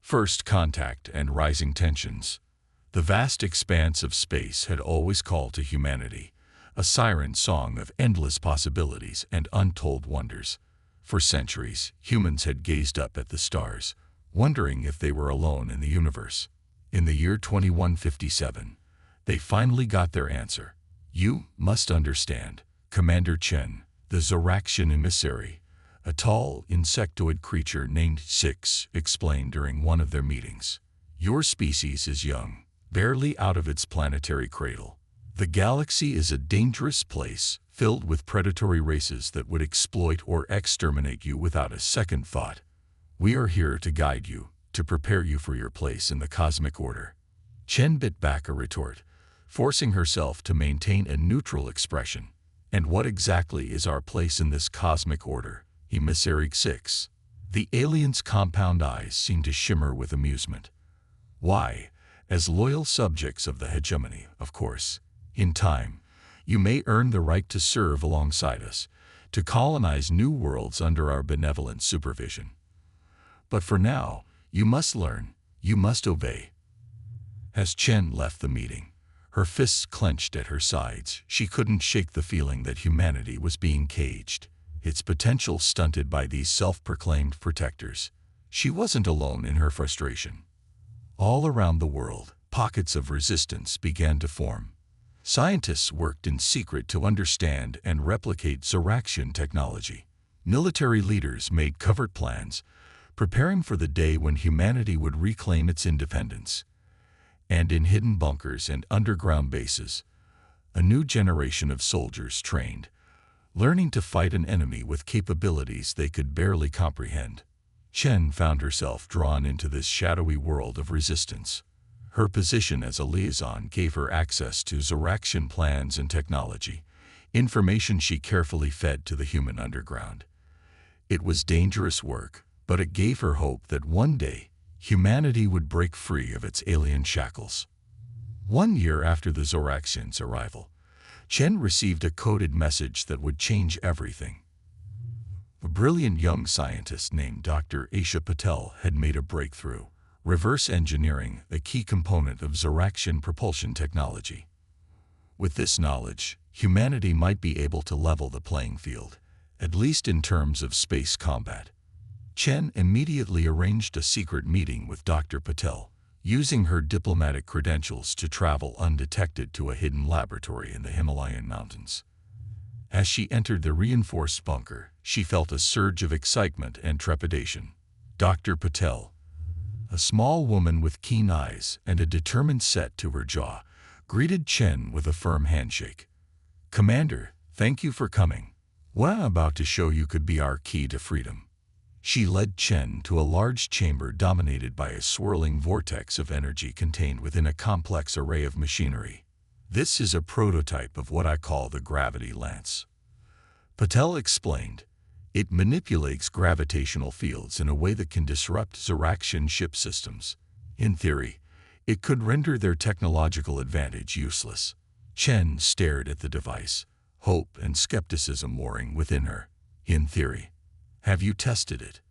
First contact and rising tensions. The vast expanse of space had always called to humanity, a siren song of endless possibilities and untold wonders. For centuries, humans had gazed up at the stars, wondering if they were alone in the universe. In the year 2157, they finally got their answer. "You must understand," Commander Chen, the Zoraxian emissary, a tall, insectoid creature named Six, explained during one of their meetings. "Your species is young, barely out of its planetary cradle. The galaxy is a dangerous place, filled with predatory races that would exploit or exterminate you without a second thought. We are here to guide you, to prepare you for your place in the cosmic order." Chen bit back a retort, forcing herself to maintain a neutral expression. "And what exactly is our place in this cosmic order, Emissary 6? The alien's compound eyes seemed to shimmer with amusement. "Why, as loyal subjects of the hegemony, of course. In time, you may earn the right to serve alongside us, to colonize new worlds under our benevolent supervision. But for now, you must learn, you must obey." As Chen left the meeting, her fists clenched at her sides, she couldn't shake the feeling that humanity was being caged, its potential stunted by these self-proclaimed protectors. She wasn't alone in her frustration. All around the world, pockets of resistance began to form. Scientists worked in secret to understand and replicate Zoraxian technology. Military leaders made covert plans, preparing for the day when humanity would reclaim its independence. And in hidden bunkers and underground bases, a new generation of soldiers trained, learning to fight an enemy with capabilities they could barely comprehend. Chen found herself drawn into this shadowy world of resistance. Her position as a liaison gave her access to Zoraxian plans and technology, information she carefully fed to the human underground. It was dangerous work, but it gave her hope that one day, humanity would break free of its alien shackles. 1 year after the Zoraxians' arrival, Chen received a coded message that would change everything. A brilliant young scientist named Dr. Aisha Patel had made a breakthrough, reverse engineering a key component of Zoraxian propulsion technology. With this knowledge, humanity might be able to level the playing field, at least in terms of space combat. Chen immediately arranged a secret meeting with Dr. Patel, using her diplomatic credentials to travel undetected to a hidden laboratory in the Himalayan mountains. As she entered the reinforced bunker, she felt a surge of excitement and trepidation. Dr. Patel, a small woman with keen eyes and a determined set to her jaw, greeted Chen with a firm handshake. "Commander, thank you for coming. What I'm about to show you could be our key to freedom." She led Chen to a large chamber dominated by a swirling vortex of energy contained within a complex array of machinery. "This is a prototype of what I call the gravity lance," Patel explained. "It manipulates gravitational fields in a way that can disrupt Zoraxian ship systems. In theory, it could render their technological advantage useless." Chen stared at the device, hope and skepticism warring within her. "In theory? Have you tested it?"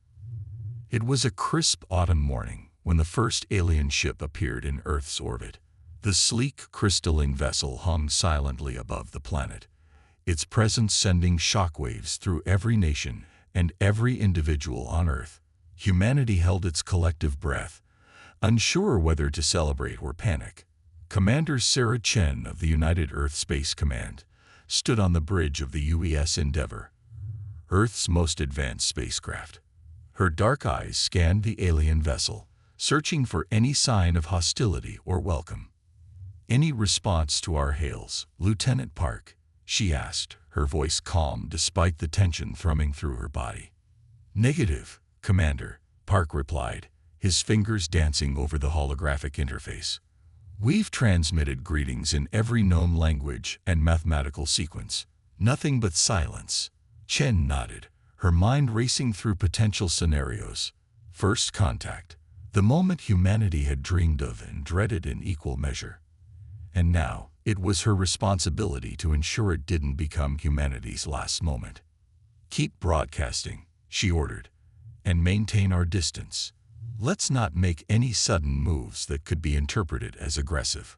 It was a crisp autumn morning when the first alien ship appeared in Earth's orbit. The sleek, crystalline vessel hung silently above the planet, its presence sending shockwaves through every nation and every individual on Earth. Humanity held its collective breath, unsure whether to celebrate or panic. Commander Sarah Chen of the United Earth Space Command stood on the bridge of the UES Endeavour, Earth's most advanced spacecraft. Her dark eyes scanned the alien vessel, searching for any sign of hostility or welcome. "Any response to our hails, Lieutenant Park?" she asked, her voice calm despite the tension thrumming through her body. "Negative, Commander," Park replied, his fingers dancing over the holographic interface. "We've transmitted greetings in every known language and mathematical sequence. Nothing but silence." Chen nodded, her mind racing through potential scenarios. First contact, the moment humanity had dreamed of and dreaded in equal measure. And now, it was her responsibility to ensure it didn't become humanity's last moment. "Keep broadcasting," she ordered, "and maintain our distance." Let's not make any sudden moves that could be interpreted as aggressive.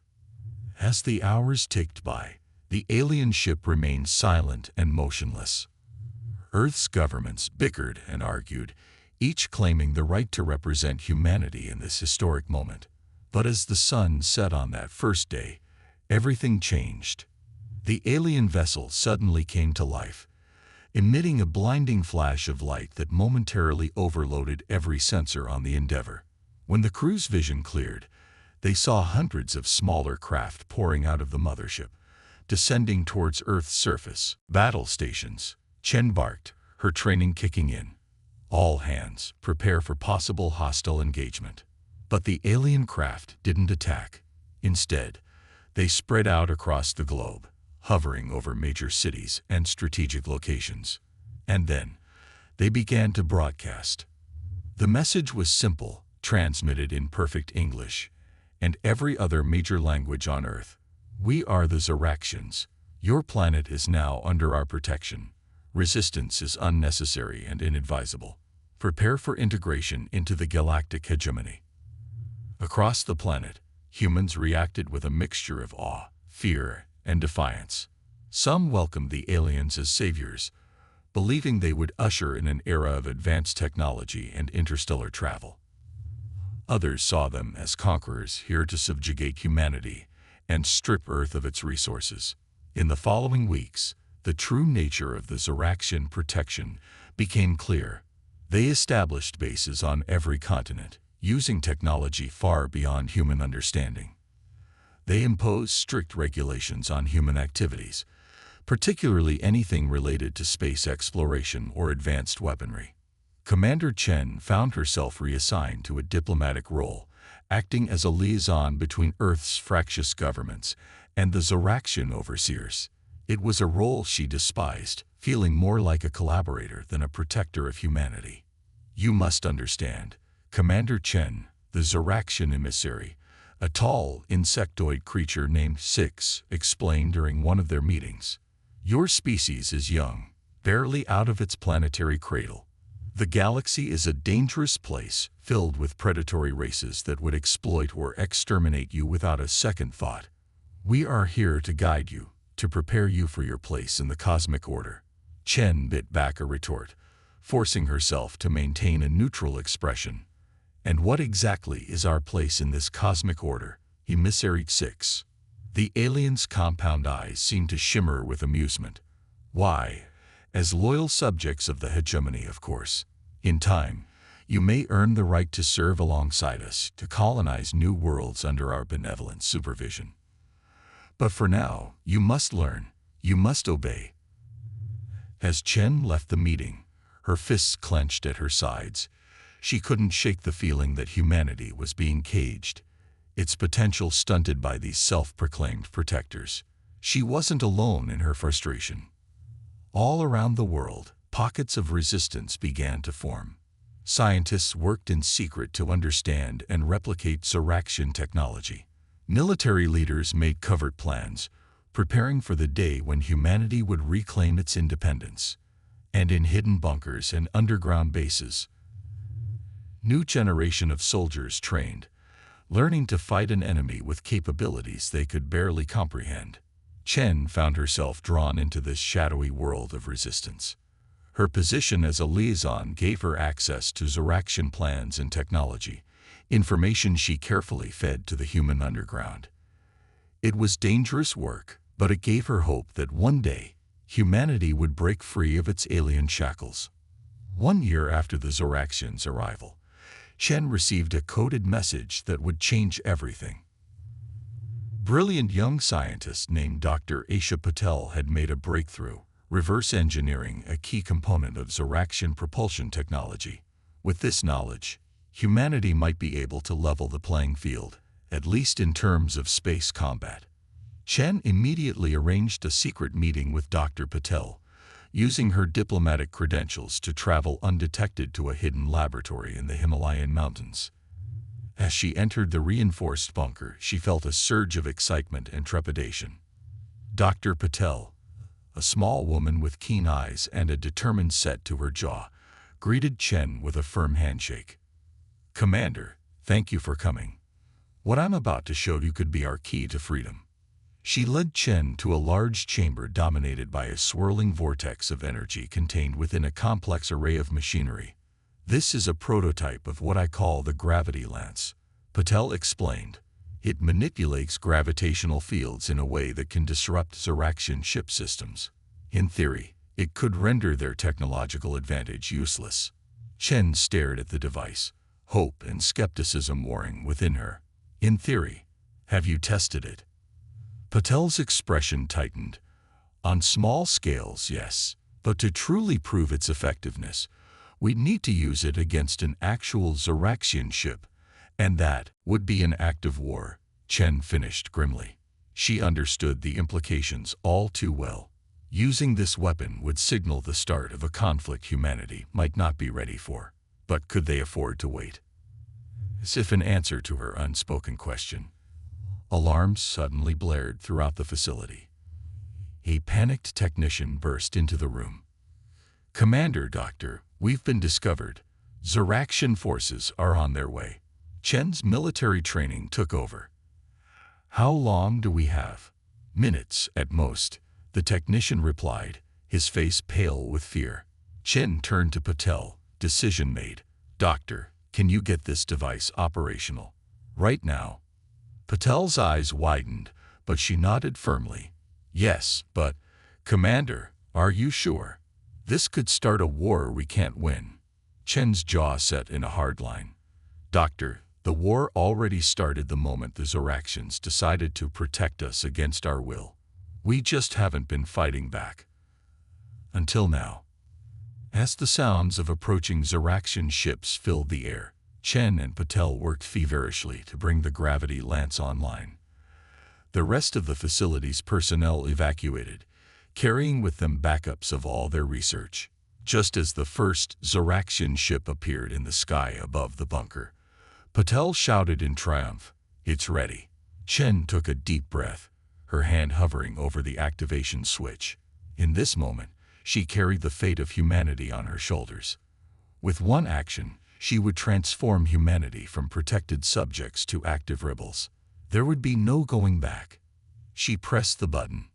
As the hours ticked by, the alien ship remained silent and motionless. Earth's governments bickered and argued, each claiming the right to represent humanity in this historic moment. But as the sun set on that first day, everything changed. The alien vessel suddenly came to life, emitting a blinding flash of light that momentarily overloaded every sensor on the Endeavour. When the crew's vision cleared, they saw hundreds of smaller craft pouring out of the mothership, descending towards Earth's surface. Battle stations. Chen barked, her training kicking in. All hands, prepare for possible hostile engagement. But the alien craft didn't attack. Instead, they spread out across the globe, hovering over major cities and strategic locations. And then, they began to broadcast. The message was simple, transmitted in perfect English, and every other major language on Earth. We are the Zoraxians. Your planet is now under our protection. Resistance is unnecessary and inadvisable. Prepare for integration into the galactic hegemony. Across the planet, humans reacted with a mixture of awe, fear, and defiance. Some welcomed the aliens as saviors, believing they would usher in an era of advanced technology and interstellar travel. Others saw them as conquerors here to subjugate humanity and strip Earth of its resources. In the following weeks, the true nature of the Zoraxian protection became clear. They established bases on every continent, using technology far beyond human understanding. They imposed strict regulations on human activities, particularly anything related to space exploration or advanced weaponry. Commander Chen found herself reassigned to a diplomatic role, acting as a liaison between Earth's fractious governments and the Zoraxian overseers. It was a role she despised, feeling more like a collaborator than a protector of humanity. You must understand, Commander Chen, the Zoraxian emissary, a tall, insectoid creature named Six, explained during one of their meetings. Your species is young, barely out of its planetary cradle. The galaxy is a dangerous place, filled with predatory races that would exploit or exterminate you without a second thought. We are here to guide you, to prepare you for your place in the cosmic order. Chen bit back a retort, forcing herself to maintain a neutral expression. And what exactly is our place in this cosmic order, Emissary 6? The alien's compound eyes seemed to shimmer with amusement. Why, as loyal subjects of the hegemony, of course. In time, you may earn the right to serve alongside us, to colonize new worlds under our benevolent supervision. But for now, you must learn, you must obey. As Chen left the meeting, her fists clenched at her sides, she couldn't shake the feeling that humanity was being caged, its potential stunted by these self-proclaimed protectors. She wasn't alone in her frustration. All around the world, pockets of resistance began to form. Scientists worked in secret to understand and replicate Zoraxian technology. Military leaders made covert plans, preparing for the day when humanity would reclaim its independence. And in hidden bunkers and underground bases, new generation of soldiers trained, learning to fight an enemy with capabilities they could barely comprehend. Chen found herself drawn into this shadowy world of resistance. Her position as a liaison gave her access to Zoraxian plans and technology, information she carefully fed to the human underground. It was dangerous work, but it gave her hope that one day, humanity would break free of its alien shackles. 1 year after the Zoraxians' arrival, Chen received a coded message that would change everything. Brilliant young scientist named Dr. Asha Patel had made a breakthrough, reverse engineering a key component of Zoraxian propulsion technology. With this knowledge, humanity might be able to level the playing field, at least in terms of space combat. Chen immediately arranged a secret meeting with Dr. Patel, using her diplomatic credentials to travel undetected to a hidden laboratory in the Himalayan mountains. As she entered the reinforced bunker, she felt a surge of excitement and trepidation. Dr. Patel, a small woman with keen eyes and a determined set to her jaw, greeted Chen with a firm handshake. Commander, thank you for coming. What I'm about to show you could be our key to freedom. She led Chen to a large chamber dominated by a swirling vortex of energy contained within a complex array of machinery. This is a prototype of what I call the gravity lance, Patel explained. It manipulates gravitational fields in a way that can disrupt Ziraxian ship systems. In theory, it could render their technological advantage useless. Chen stared at the device, hope and skepticism warring within her. In theory, have you tested it? Patel's expression tightened. On small scales, yes, but to truly prove its effectiveness, we'd need to use it against an actual Ziraxian ship, and that would be an act of war, Chen finished grimly. She understood the implications all too well. Using this weapon would signal the start of a conflict humanity might not be ready for. But could they afford to wait? As if in answer to her unspoken question, alarms suddenly blared throughout the facility. A panicked technician burst into the room. Commander, Doctor, we've been discovered. Ziraxian forces are on their way. Chen's military training took over. How long do we have? Minutes, at most, the technician replied, his face pale with fear. Chen turned to Patel. Decision made. Doctor, can you get this device operational? Right now. Patel's eyes widened, but she nodded firmly. Yes, but, Commander, are you sure? This could start a war we can't win. Chen's jaw set in a hard line. Doctor, the war already started the moment the Ziraxians decided to protect us against our will. We just haven't been fighting back. Until now. As the sounds of approaching Ziraxian ships filled the air, Chen and Patel worked feverishly to bring the gravity lance online. The rest of the facility's personnel evacuated, carrying with them backups of all their research. Just as the first Ziraxian ship appeared in the sky above the bunker, Patel shouted in triumph, "It's ready." Chen took a deep breath, her hand hovering over the activation switch. In this moment, she carried the fate of humanity on her shoulders. With one action, she would transform humanity from protected subjects to active rebels. There would be no going back. She pressed the button.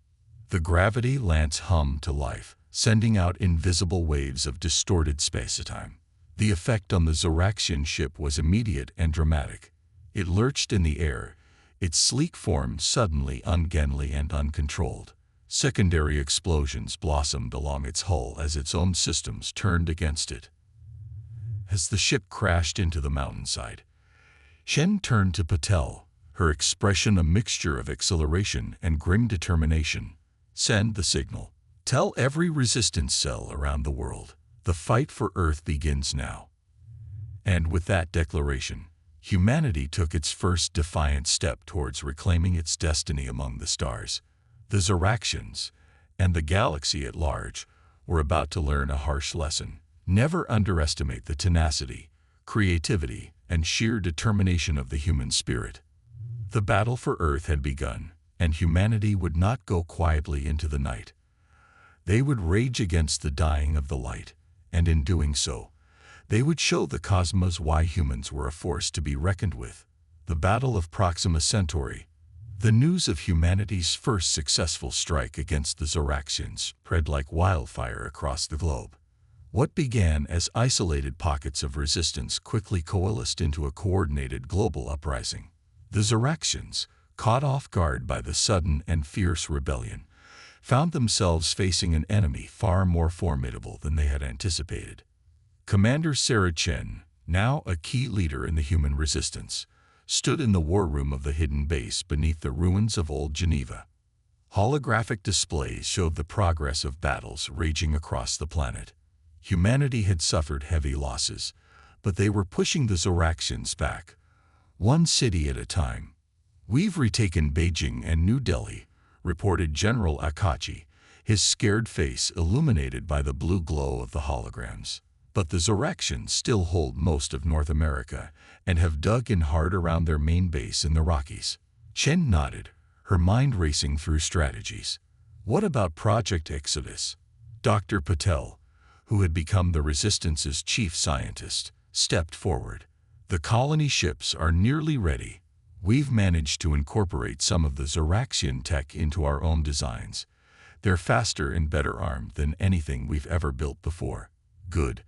The gravity lance hummed to life, sending out invisible waves of distorted space-time. The effect on the Ziraxian ship was immediate and dramatic. It lurched in the air, its sleek form suddenly ungainly and uncontrolled. Secondary explosions blossomed along its hull as its own systems turned against it. As the ship crashed into the mountainside, Chen turned to Patel, her expression a mixture of exhilaration and grim determination. Send the signal. Tell every resistance cell around the world. The fight for Earth begins now. And with that declaration, humanity took its first defiant step towards reclaiming its destiny among the stars. The Ziraxians, and the galaxy at large, were about to learn a harsh lesson. Never underestimate the tenacity, creativity, and sheer determination of the human spirit. The battle for Earth had begun, and humanity would not go quietly into the night. They would rage against the dying of the light, and in doing so, they would show the cosmos why humans were a force to be reckoned with. The Battle of Proxima Centauri. The news of humanity's first successful strike against the Ziraxians spread like wildfire across the globe. What began as isolated pockets of resistance quickly coalesced into a coordinated global uprising. The Ziraxians, caught off guard by the sudden and fierce rebellion, found themselves facing an enemy far more formidable than they had anticipated. Commander Sarah Chen, now a key leader in the human resistance, stood in the war room of the hidden base beneath the ruins of Old Geneva. Holographic displays showed the progress of battles raging across the planet. Humanity had suffered heavy losses, but they were pushing the Ziraxians back, one city at a time. We've retaken Beijing and New Delhi, reported General Akachi, his scared face illuminated by the blue glow of the holograms. But the Ziraxians still hold most of North America and have dug in hard around their main base in the Rockies. Chen nodded, her mind racing through strategies. What about Project Exodus? Dr. Patel, who had become the Resistance's chief scientist, stepped forward. The colony ships are nearly ready. We've managed to incorporate some of the Zoraxian tech into our own designs. They're faster and better armed than anything we've ever built before. Good,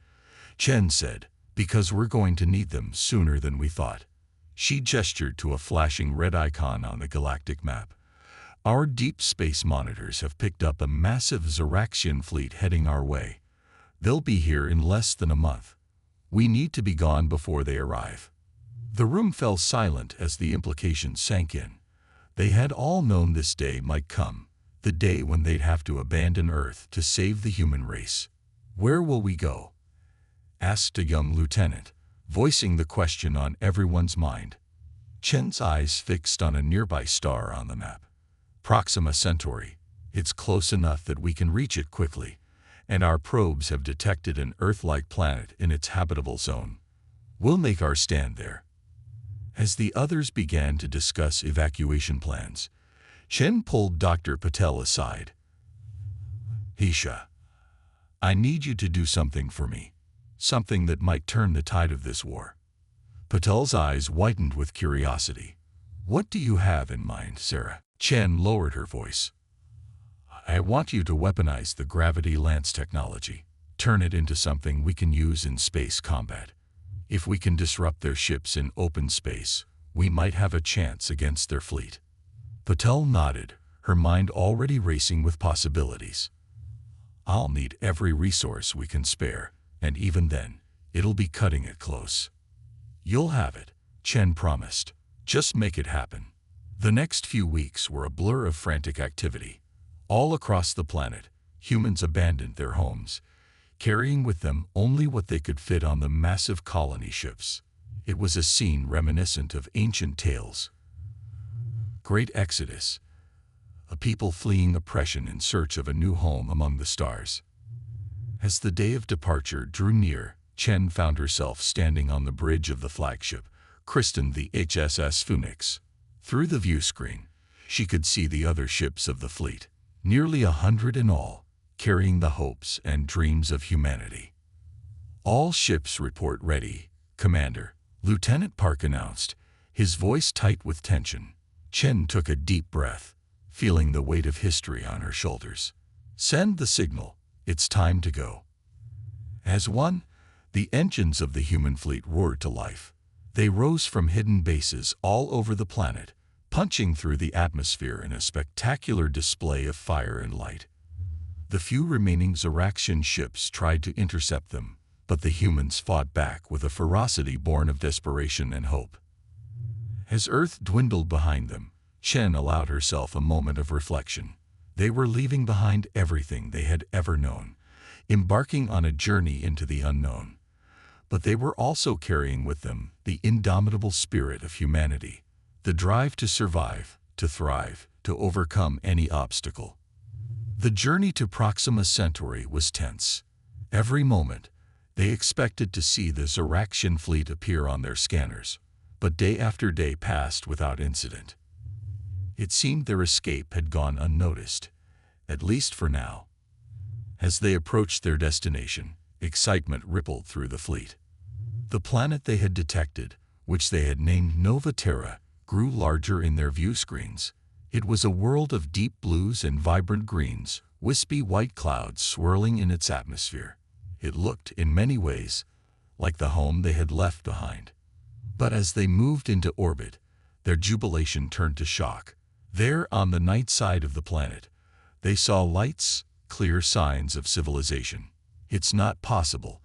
Chen said, because we're going to need them sooner than we thought. She gestured to a flashing red icon on the galactic map. Our deep space monitors have picked up a massive Zoraxian fleet heading our way. They'll be here in less than a month. We need to be gone before they arrive. The room fell silent as the implications sank in. They had all known this day might come, the day when they'd have to abandon Earth to save the human race. Where will we go? Asked a young lieutenant, voicing the question on everyone's mind. Chen's eyes fixed on a nearby star on the map. Proxima Centauri. It's close enough that we can reach it quickly, and our probes have detected an Earth-like planet in its habitable zone. We'll make our stand there. As the others began to discuss evacuation plans, Chen pulled Dr. Patel aside. Hisha, I need you to do something for me. Something that might turn the tide of this war. Patel's eyes widened with curiosity. What do you have in mind, Sarah? Chen lowered her voice. I want you to weaponize the gravity lance technology. Turn it into something we can use in space combat. If we can disrupt their ships in open space, we might have a chance against their fleet. Patel nodded, her mind already racing with possibilities. I'll need every resource we can spare, and even then, it'll be cutting it close. You'll have it, Chen promised. Just make it happen. The next few weeks were a blur of frantic activity. All across the planet, humans abandoned their homes, carrying with them only what they could fit on the massive colony ships. It was a scene reminiscent of ancient tales. Great Exodus, a people fleeing oppression in search of a new home among the stars. As the day of departure drew near, Chen found herself standing on the bridge of the flagship, christened the HSS Phoenix. Through the view screen, she could see the other ships of the fleet, nearly 100 in all, carrying the hopes and dreams of humanity. All ships report ready, Commander, Lieutenant Park announced, his voice tight with tension. Chen took a deep breath, feeling the weight of history on her shoulders. Send the signal, it's time to go. As one, the engines of the human fleet roared to life. They rose from hidden bases all over the planet, punching through the atmosphere in a spectacular display of fire and light. The few remaining Zoraxian ships tried to intercept them, but the humans fought back with a ferocity born of desperation and hope. As Earth dwindled behind them, Chen allowed herself a moment of reflection. They were leaving behind everything they had ever known, embarking on a journey into the unknown. But they were also carrying with them the indomitable spirit of humanity, the drive to survive, to thrive, to overcome any obstacle. The journey to Proxima Centauri was tense. Every moment, they expected to see the Zoraxian fleet appear on their scanners, but day after day passed without incident. It seemed their escape had gone unnoticed, at least for now. As they approached their destination, excitement rippled through the fleet. The planet they had detected, which they had named Nova Terra, grew larger in their view screens. It was a world of deep blues and vibrant greens, wispy white clouds swirling in its atmosphere. It looked, in many ways, like the home they had left behind. But as they moved into orbit, their jubilation turned to shock. There, on the night side of the planet, they saw lights, clear signs of civilization. It's not possible,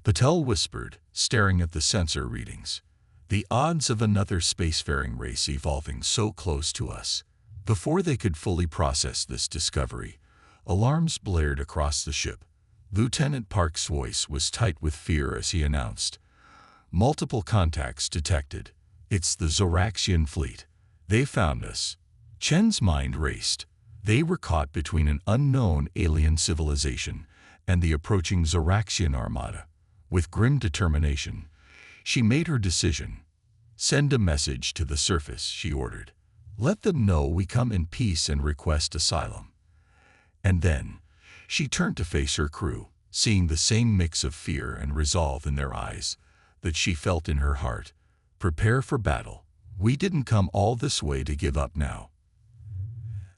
Patel whispered, staring at the sensor readings. The odds of another spacefaring race evolving so close to us. Before they could fully process this discovery, alarms blared across the ship. Lieutenant Park's voice was tight with fear as he announced, "Multiple contacts detected. It's the Zoraxian fleet. They found us." Chen's mind raced. They were caught between an unknown alien civilization and the approaching Zoraxian armada. With grim determination, she made her decision. "Send a message to the surface," she ordered. "Let them know we come in peace and request asylum." And then, she turned to face her crew, seeing the same mix of fear and resolve in their eyes that she felt in her heart. Prepare for battle. We didn't come all this way to give up now.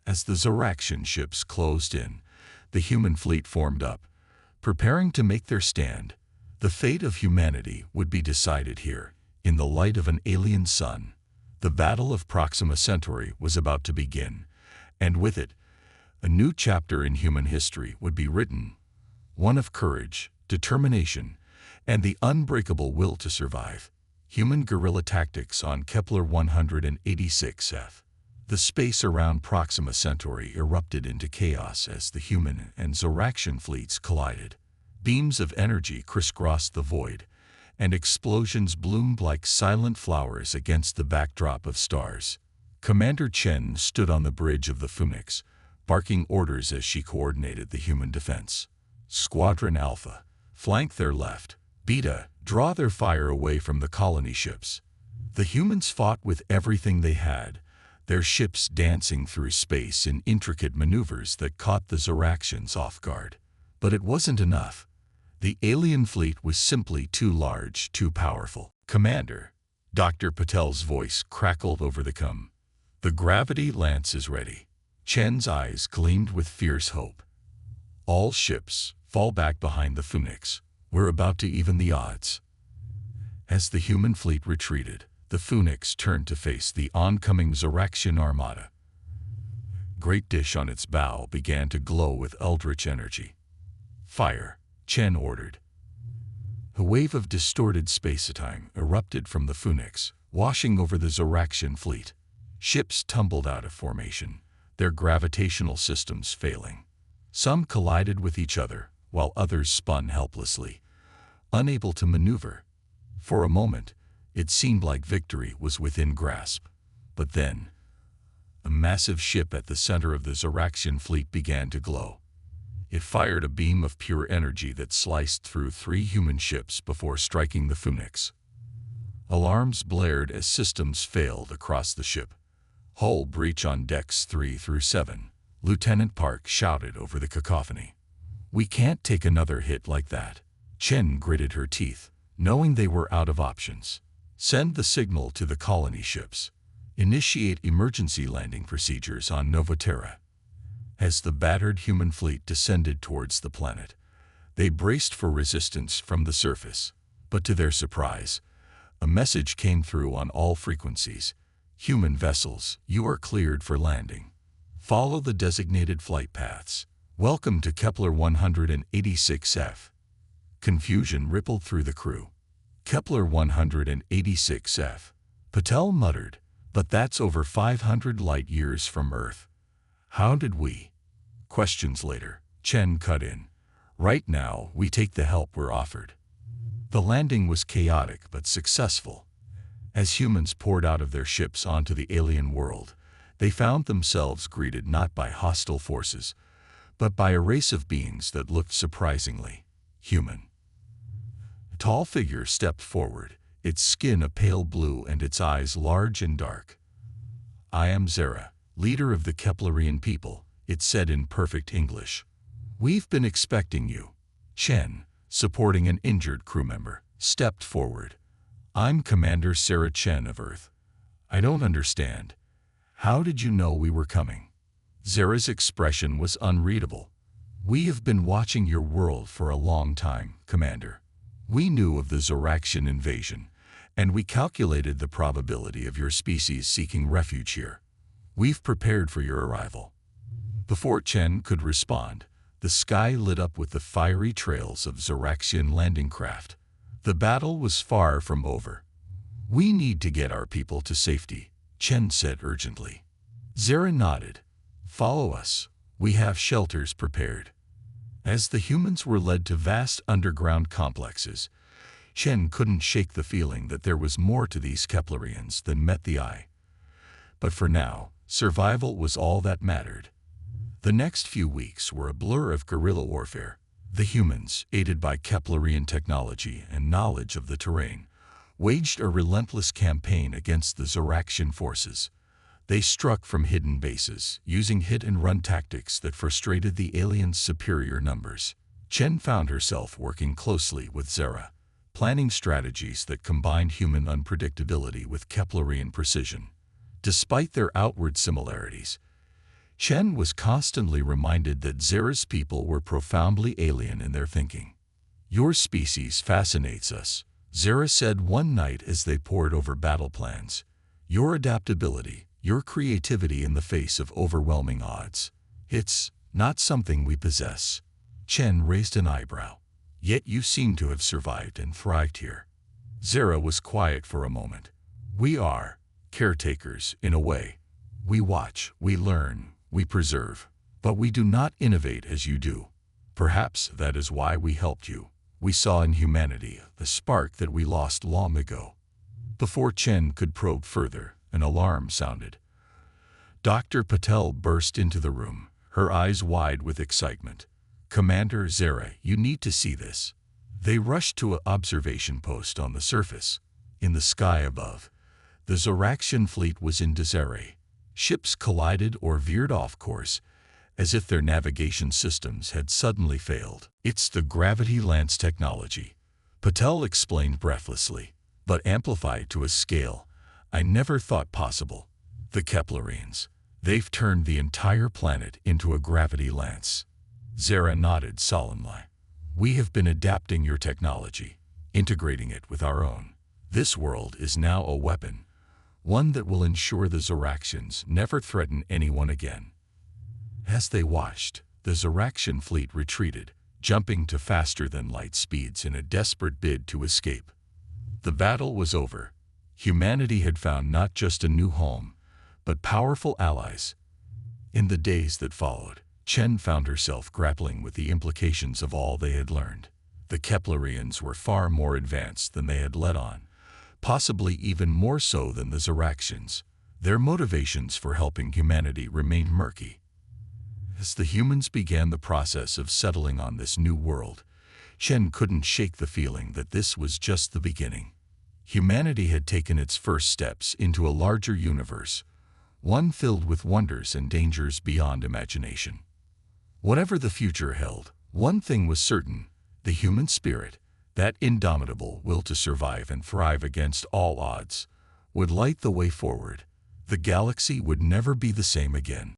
As the Zoraxian ships closed in, the human fleet formed up, preparing to make their stand. The fate of humanity would be decided here, in the light of an alien sun. The Battle of Proxima Centauri was about to begin, and with it, a new chapter in human history would be written, one of courage, determination, and the unbreakable will to survive. Human guerrilla tactics on Kepler 186f. The space around Proxima Centauri erupted into chaos as the human and Zoraxian fleets collided. Beams of energy crisscrossed the void, and explosions bloomed like silent flowers against the backdrop of stars. Commander Chen stood on the bridge of the Phoenix, barking orders as she coordinated the human defense. Squadron Alpha, flank their left. Beta, draw their fire away from the colony ships. The humans fought with everything they had, their ships dancing through space in intricate maneuvers that caught the Zoraxians off guard. But it wasn't enough. The alien fleet was simply too large, too powerful. Commander, Dr. Patel's voice crackled over the com. The gravity lance is ready. Chen's eyes gleamed with fierce hope. All ships, fall back behind the Phoenix. We're about to even the odds. As the human fleet retreated, the Phoenix turned to face the oncoming Zoraxian armada. Great dish on its bow began to glow with eldritch energy. Fire, Chen ordered. A wave of distorted space-time erupted from the Phoenix, washing over the Zoraxian fleet. Ships tumbled out of formation, their gravitational systems failing. Some collided with each other, while others spun helplessly, unable to maneuver. For a moment, it seemed like victory was within grasp. But then, a massive ship at the center of the Zoraxian fleet began to glow. It fired a beam of pure energy that sliced through 3 human ships before striking the Phoenix. Alarms blared as systems failed across the ship. Hull breach on decks 3 through 7. Lieutenant Park shouted over the cacophony. We can't take another hit like that. Chen gritted her teeth, knowing they were out of options. Send the signal to the colony ships. Initiate emergency landing procedures on Novaterra. As the battered human fleet descended towards the planet, they braced for resistance from the surface. But to their surprise, a message came through on all frequencies. Human vessels, you are cleared for landing. Follow the designated flight paths. Welcome to Kepler 186f. Confusion rippled through the crew. Kepler 186f. Patel muttered, but that's over 500 light years from Earth. How did we? Questions later, Chen cut in. Right now, we take the help we're offered. The landing was chaotic but successful. As humans poured out of their ships onto the alien world, they found themselves greeted not by hostile forces, but by a race of beings that looked surprisingly human. A tall figure stepped forward, its skin a pale blue and its eyes large and dark. I am Zera, leader of the Keplerian people, it said in perfect English. We've been expecting you. Chen, supporting an injured crew member, stepped forward. I'm Commander Sarah Chen of Earth. I don't understand. How did you know we were coming? Zera's expression was unreadable. We have been watching your world for a long time, Commander. We knew of the Zoraxian invasion, and we calculated the probability of your species seeking refuge here. We've prepared for your arrival. Before Chen could respond, the sky lit up with the fiery trails of Zoraxian landing craft. The battle was far from over. We need to get our people to safety, Chen said urgently. Zera nodded. Follow us. We have shelters prepared. As the humans were led to vast underground complexes, Chen couldn't shake the feeling that there was more to these Keplerians than met the eye. But for now, survival was all that mattered. The next few weeks were a blur of guerrilla warfare. The humans, aided by Keplerian technology and knowledge of the terrain, waged a relentless campaign against the Zoraxian forces. They struck from hidden bases, using hit-and-run tactics that frustrated the aliens' superior numbers. Chen found herself working closely with Zera, planning strategies that combined human unpredictability with Keplerian precision. Despite their outward similarities, Chen was constantly reminded that Zera's people were profoundly alien in their thinking. "Your species fascinates us," Zera said one night as they pored over battle plans. "Your adaptability, your creativity in the face of overwhelming odds. It's not something we possess." Chen raised an eyebrow. "Yet you seem to have survived and thrived here." Zera was quiet for a moment. "We are caretakers, in a way. We watch, we learn, we preserve. But we do not innovate as you do. Perhaps that is why we helped you. We saw in humanity the spark that we lost long ago." Before Chen could probe further, an alarm sounded. Dr. Patel burst into the room, her eyes wide with excitement. "Commander Zera, you need to see this." They rushed to an observation post on the surface. In the sky above, the Zoraxian fleet was in disarray. Ships collided or veered off course, as if their navigation systems had suddenly failed. "It's the gravity lance technology," Patel explained breathlessly, "but amplified to a scale I never thought possible. The Keplerians, they've turned the entire planet into a gravity lance." Zera nodded solemnly. "We have been adapting your technology, integrating it with our own. This world is now a weapon, one that will ensure the Zoraxians never threaten anyone again." As they watched, the Zoraxian fleet retreated, jumping to faster-than-light speeds in a desperate bid to escape. The battle was over. Humanity had found not just a new home, but powerful allies. In the days that followed, Chen found herself grappling with the implications of all they had learned. The Keplerians were far more advanced than they had let on, possibly even more so than the Zoraxians. Their motivations for helping humanity remained murky. As the humans began the process of settling on this new world, Chen couldn't shake the feeling that this was just the beginning. Humanity had taken its first steps into a larger universe, one filled with wonders and dangers beyond imagination. Whatever the future held, one thing was certain: the human spirit, that indomitable will to survive and thrive against all odds, would light the way forward. The galaxy would never be the same again.